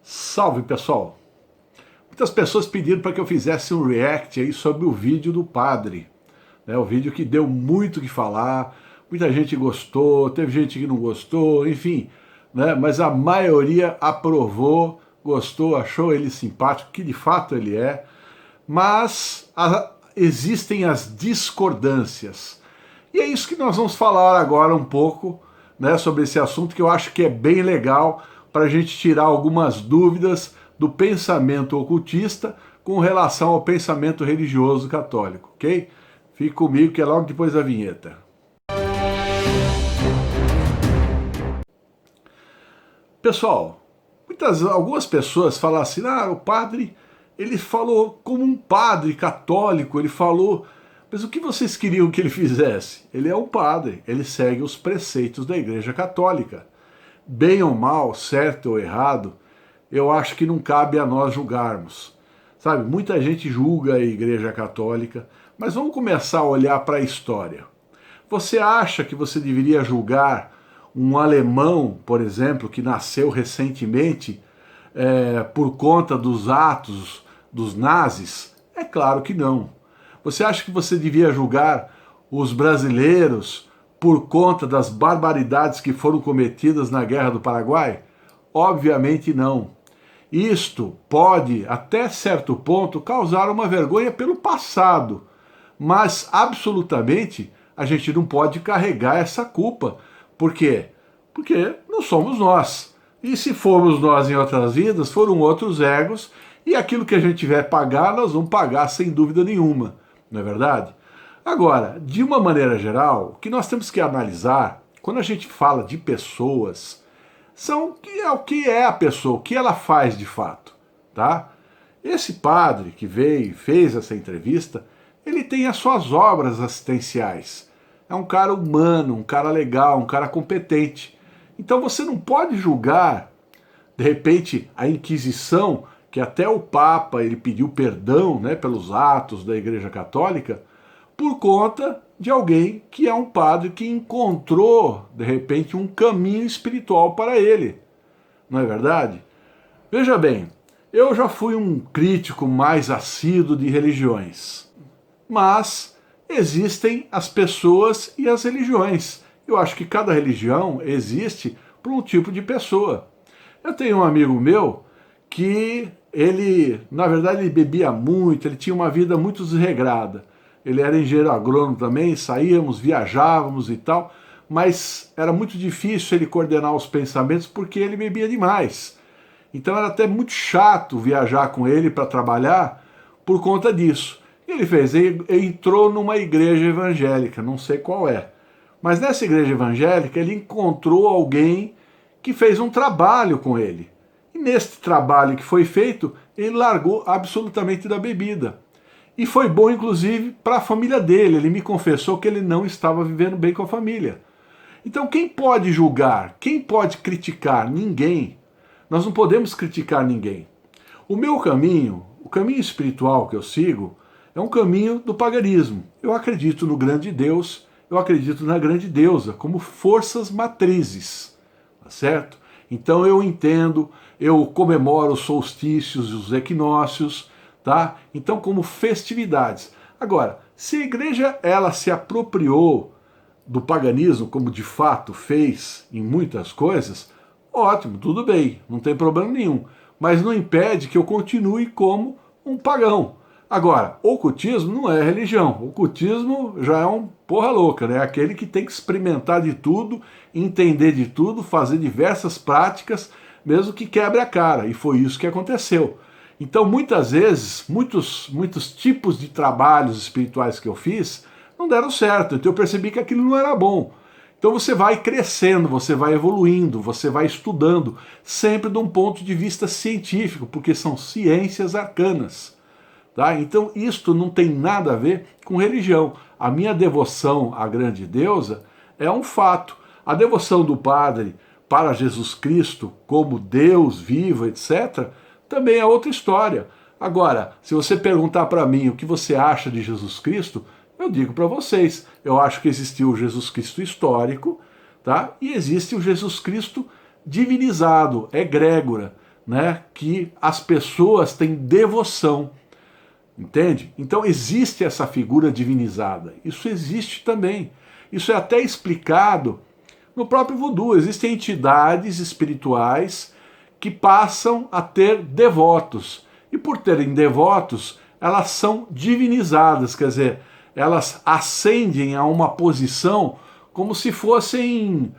Salve, pessoal! Muitas pessoas pediram para que eu fizesse um react aí sobre o vídeo do padre, né? O vídeo que deu muito o que falar, muita gente gostou, teve gente que não gostou, enfim, né? Mas a maioria aprovou, gostou, achou ele simpático, que de fato ele é, mas existem as discordâncias. E é isso que nós vamos falar agora um pouco, né, sobre esse assunto que eu acho que é bem legal para a gente tirar algumas dúvidas do pensamento ocultista com relação ao pensamento religioso católico, ok? Fique comigo que é logo depois da vinheta. Pessoal, algumas pessoas falam assim, o padre, ele falou como um padre católico, ele falou, mas o que vocês queriam que ele fizesse? Ele é um padre, ele segue os preceitos da Igreja Católica. Bem ou mal, certo ou errado, eu acho que não cabe a nós julgarmos. Sabe, muita gente julga a Igreja Católica, mas vamos começar a olhar para a história. Você acha que você deveria julgar um alemão, por exemplo, que nasceu recentemente por conta dos atos dos nazis? É claro que não. Você acha que você devia julgar os brasileiros por conta das barbaridades que foram cometidas na Guerra do Paraguai? Obviamente não. Isto pode, até certo ponto, causar uma vergonha pelo passado, mas absolutamente a gente não pode carregar essa culpa. Por quê? Porque não somos nós. E se formos nós em outras vidas, foram outros egos, e aquilo que a gente tiver pagar, nós vamos pagar sem dúvida nenhuma. Não é verdade? Agora, de uma maneira geral, o que nós temos que analisar, quando a gente fala de pessoas, o que é a pessoa, o que ela faz de fato, tá? Esse padre que veio e fez essa entrevista, ele tem as suas obras assistenciais. É um cara humano, um cara legal, um cara competente. Então você não pode julgar, de repente, a Inquisição, que até o Papa ele pediu perdão, né, pelos atos da Igreja Católica, por conta de alguém que é um padre que encontrou, de repente, um caminho espiritual para ele. Não é verdade? Veja bem, eu já fui um crítico mais assíduo de religiões, mas existem as pessoas e as religiões. Eu acho que cada religião existe para um tipo de pessoa. Eu tenho um amigo meu que ele, na verdade, ele bebia muito, ele tinha uma vida muito desregrada. Ele era engenheiro agrônomo também, saíamos, viajávamos e tal, mas era muito difícil ele coordenar os pensamentos porque ele bebia demais. Então era até muito chato viajar com ele para trabalhar por conta disso. Ele entrou numa igreja evangélica, não sei qual é. Mas nessa igreja evangélica ele encontrou alguém que fez um trabalho com ele. E nesse trabalho que foi feito, ele largou absolutamente da bebida. E foi bom, inclusive, para a família dele. Ele me confessou que ele não estava vivendo bem com a família. Então, quem pode julgar? Quem pode criticar? Ninguém. Nós não podemos criticar ninguém. O meu caminho, o caminho espiritual que eu sigo, é um caminho do paganismo. Eu acredito no grande Deus, eu acredito na grande deusa, como forças matrizes. Tá certo? Então eu entendo, eu comemoro os solstícios e os equinócios, tá? Então, como festividades. Agora, se a igreja ela se apropriou do paganismo, como de fato fez em muitas coisas, ótimo, tudo bem, não tem problema nenhum. Mas não impede que eu continue como um pagão. Agora, ocultismo não é religião. O ocultismo já é um porra louca, né? Aquele que tem que experimentar de tudo, entender de tudo, fazer diversas práticas, mesmo que quebre a cara. E foi isso que aconteceu. Então, muitas vezes, muitos tipos de trabalhos espirituais que eu fiz não deram certo. Então eu percebi que aquilo não era bom. Então você vai crescendo, você vai evoluindo, você vai estudando, sempre de um ponto de vista científico, porque são ciências arcanas. Tá? Então isto não tem nada a ver com religião. A minha devoção à grande deusa é um fato. A devoção do padre para Jesus Cristo como Deus vivo, etc., também é outra história. Agora, se você perguntar para mim o que você acha de Jesus Cristo, eu digo para vocês, eu acho que existiu o Jesus Cristo histórico, tá? E existe o Jesus Cristo divinizado, egrégora. né, que as pessoas têm devoção, entende? Então existe essa figura divinizada, isso existe também. Isso é até explicado no próprio voodoo. Existem entidades espirituais que passam a ter devotos, e por terem devotos, elas são divinizadas, quer dizer, elas ascendem a uma posição como se fossem,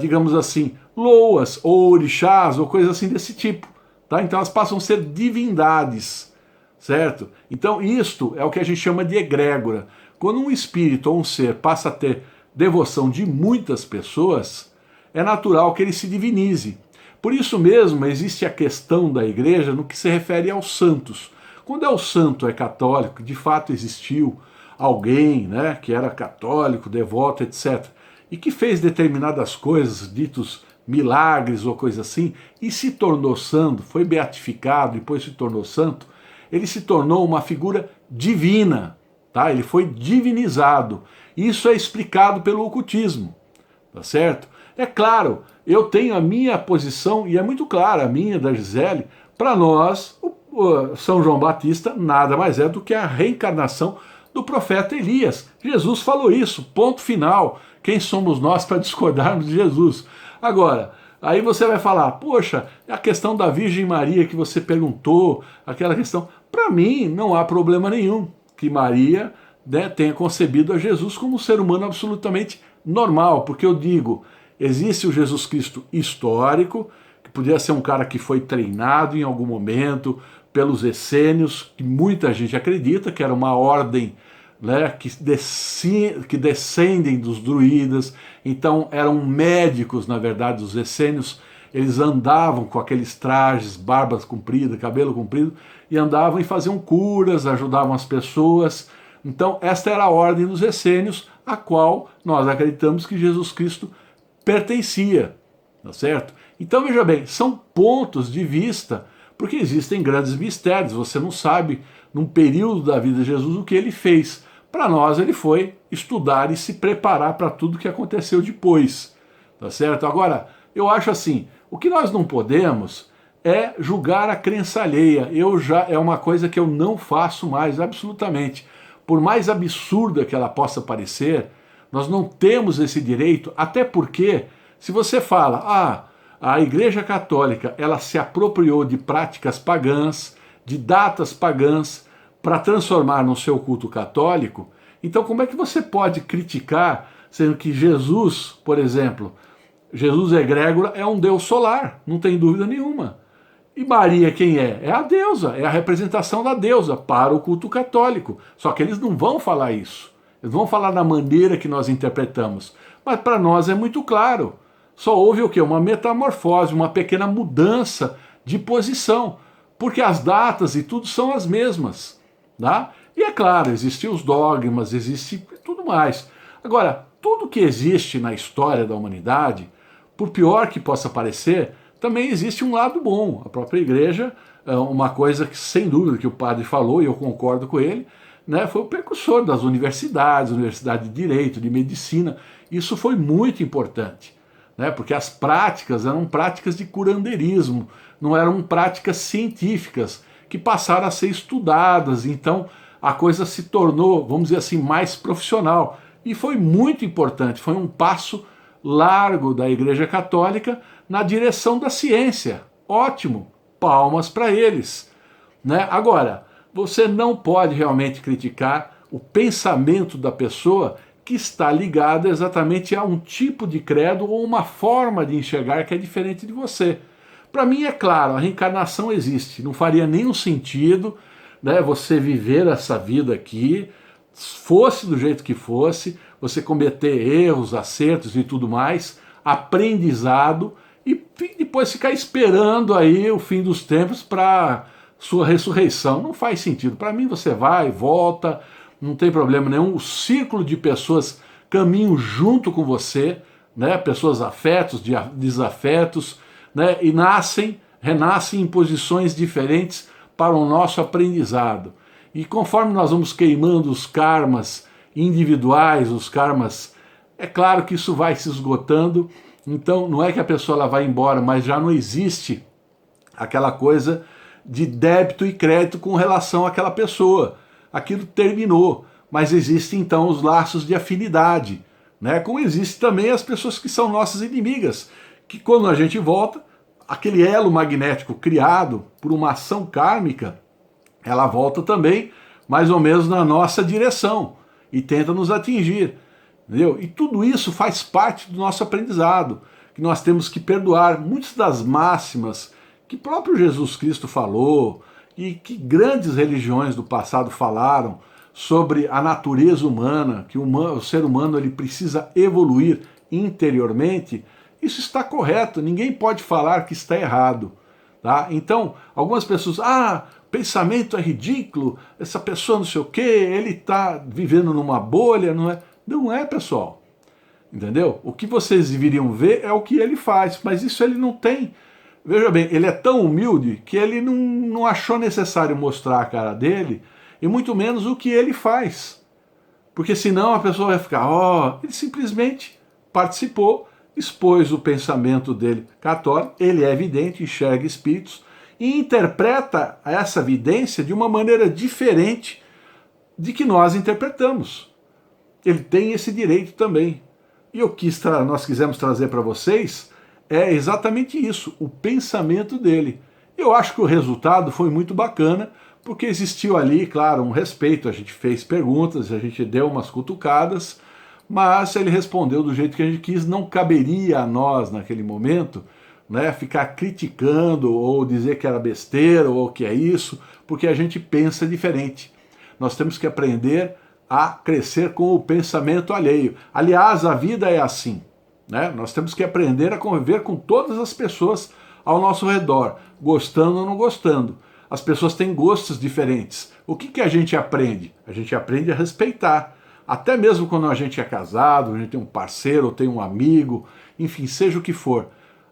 digamos assim, loas ou orixás ou coisas assim desse tipo, tá? Então elas passam a ser divindades, certo? Então isto é o que a gente chama de egrégora. Quando um espírito ou um ser passa a ter devoção de muitas pessoas, é natural que ele se divinize. Por isso mesmo existe a questão da igreja no que se refere aos santos. Quando o santo é católico, de fato existiu alguém, né, que era católico, devoto, etc., e que fez determinadas coisas, ditos milagres ou coisa assim, e se tornou santo, foi beatificado, depois se tornou santo, ele se tornou uma figura divina, tá? Ele foi divinizado. Isso é explicado pelo ocultismo, tá certo? É claro, eu tenho a minha posição, e é muito clara a minha, da Gisele. Para nós, o São João Batista nada mais é do que a reencarnação do profeta Elias. Jesus falou isso, ponto final. Quem somos nós para discordarmos de Jesus? Agora, aí você vai falar, poxa, a questão da Virgem Maria que você perguntou, aquela questão, para mim não há problema nenhum que Maria, né, tenha concebido a Jesus como um ser humano absolutamente normal, porque eu digo, existe o Jesus Cristo histórico, que podia ser um cara que foi treinado em algum momento pelos essênios, que muita gente acredita que era uma ordem, né, que descendem dos druidas, então eram médicos, na verdade, os essênios. Eles andavam com aqueles trajes, barbas compridas, cabelo comprido, e andavam e faziam curas, ajudavam as pessoas. Então esta era a ordem dos essênios, a qual nós acreditamos que Jesus Cristo pertencia, tá certo? Então veja bem, são pontos de vista, porque existem grandes mistérios, você não sabe, num período da vida de Jesus, o que ele fez. Para nós ele foi estudar e se preparar para tudo que aconteceu depois, tá certo? Agora, eu acho assim, o que nós não podemos é julgar a crença alheia. É uma coisa que eu não faço mais, absolutamente. Por mais absurda que ela possa parecer, nós não temos esse direito, até porque, se você fala, a Igreja Católica, ela se apropriou de práticas pagãs, de datas pagãs, para transformar no seu culto católico, então como é que você pode criticar, sendo que Jesus, por exemplo, Jesus egrégora é um deus solar, não tem dúvida nenhuma. E Maria quem é? É a deusa, é a representação da deusa para o culto católico. Só que eles não vão falar isso. Eles vão falar da maneira que nós interpretamos. Mas para nós é muito claro. Só houve o quê? Uma metamorfose, uma pequena mudança de posição. Porque as datas e tudo são as mesmas. Tá? E é claro, existem os dogmas, existe tudo mais. Agora, tudo que existe na história da humanidade, por pior que possa parecer, também existe um lado bom. A própria igreja, uma coisa que sem dúvida que o padre falou, e eu concordo com ele, né, foi o precursor das universidades, Universidade de Direito, de Medicina. Isso foi muito importante, né, porque as práticas eram práticas de curandeirismo, não eram práticas científicas, que passaram a ser estudadas. Então a coisa se tornou, vamos dizer assim, mais profissional. E foi muito importante, foi um passo largo da Igreja Católica na direção da ciência. Ótimo, palmas para eles, né? Agora, você não pode realmente criticar o pensamento da pessoa que está ligada exatamente a um tipo de credo ou uma forma de enxergar que é diferente de você. Para mim é claro, a reencarnação existe, não faria nenhum sentido, né, você viver essa vida aqui, fosse do jeito que fosse, você cometer erros, acertos e tudo mais, aprendizado, e depois ficar esperando aí o fim dos tempos para sua ressurreição. Não faz sentido. Para mim você vai, volta, não tem problema nenhum. O círculo de pessoas caminham junto com você, né? Pessoas afetos, desafetos, né? E renascem em posições diferentes para o nosso aprendizado. E conforme nós vamos queimando os karmas individuais, os karmas, é claro que isso vai se esgotando. Então não é que a pessoa ela vai embora, mas já não existe aquela coisa de débito e crédito com relação àquela pessoa. Aquilo terminou, mas existem então os laços de afinidade, né? Como existem também as pessoas que são nossas inimigas, que quando a gente volta, aquele elo magnético criado por uma ação kármica, ela volta também mais ou menos na nossa direção e tenta nos atingir, entendeu? E tudo isso faz parte do nosso aprendizado, que nós temos que perdoar muitas das máximas que próprio Jesus Cristo falou e que grandes religiões do passado falaram sobre a natureza humana, que o ser humano ele precisa evoluir interiormente. Isso está correto, ninguém pode falar que está errado. Tá? Então, algumas pessoas, pensamento é ridículo, essa pessoa não sei o quê, ele está vivendo numa bolha, não é? Não é, pessoal. Entendeu? O que vocês deveriam ver é o que ele faz, mas isso ele não tem. Veja bem, ele é tão humilde que ele não achou necessário mostrar a cara dele, e muito menos o que ele faz. Porque senão a pessoa vai ficar, ele simplesmente participou, expôs o pensamento dele católico, ele é evidente, enxerga espíritos, e interpreta essa vidência de uma maneira diferente de que nós interpretamos. Ele tem esse direito também. E nós quisemos trazer para vocês é exatamente isso, o pensamento dele. Eu acho que o resultado foi muito bacana, porque existiu ali, claro, um respeito, a gente fez perguntas, a gente deu umas cutucadas, mas ele respondeu do jeito que a gente quis, não caberia a nós, naquele momento, né, ficar criticando ou dizer que era besteira ou que é isso, porque a gente pensa diferente. Nós temos que aprender a crescer com o pensamento alheio. Aliás, a vida é assim, né? Nós temos que aprender a conviver com todas as pessoas ao nosso redor, gostando ou não gostando. As pessoas têm gostos diferentes. O que a gente aprende? A gente aprende a respeitar. Até mesmo quando a gente é casado, a gente tem um parceiro, ou tem um amigo, enfim, seja o que for.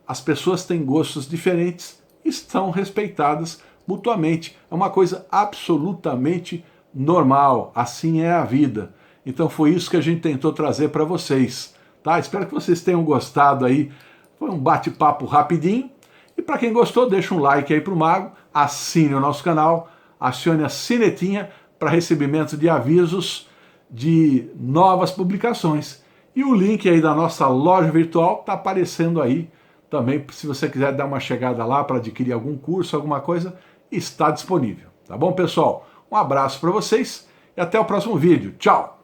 As pessoas têm gostos diferentes e estão respeitadas mutuamente. É uma coisa absolutamente normal, assim é a vida. Então foi isso que a gente tentou trazer para vocês, tá? Espero que vocês tenham gostado aí. Foi um bate-papo rapidinho. E para quem gostou, deixa um like aí pro Mago, assine o nosso canal, acione a sinetinha para recebimento de avisos de novas publicações. E o link aí da nossa loja virtual está aparecendo aí também, se você quiser dar uma chegada lá para adquirir algum curso, alguma coisa, está disponível. Tá bom, pessoal? Um abraço para vocês e até o próximo vídeo. Tchau!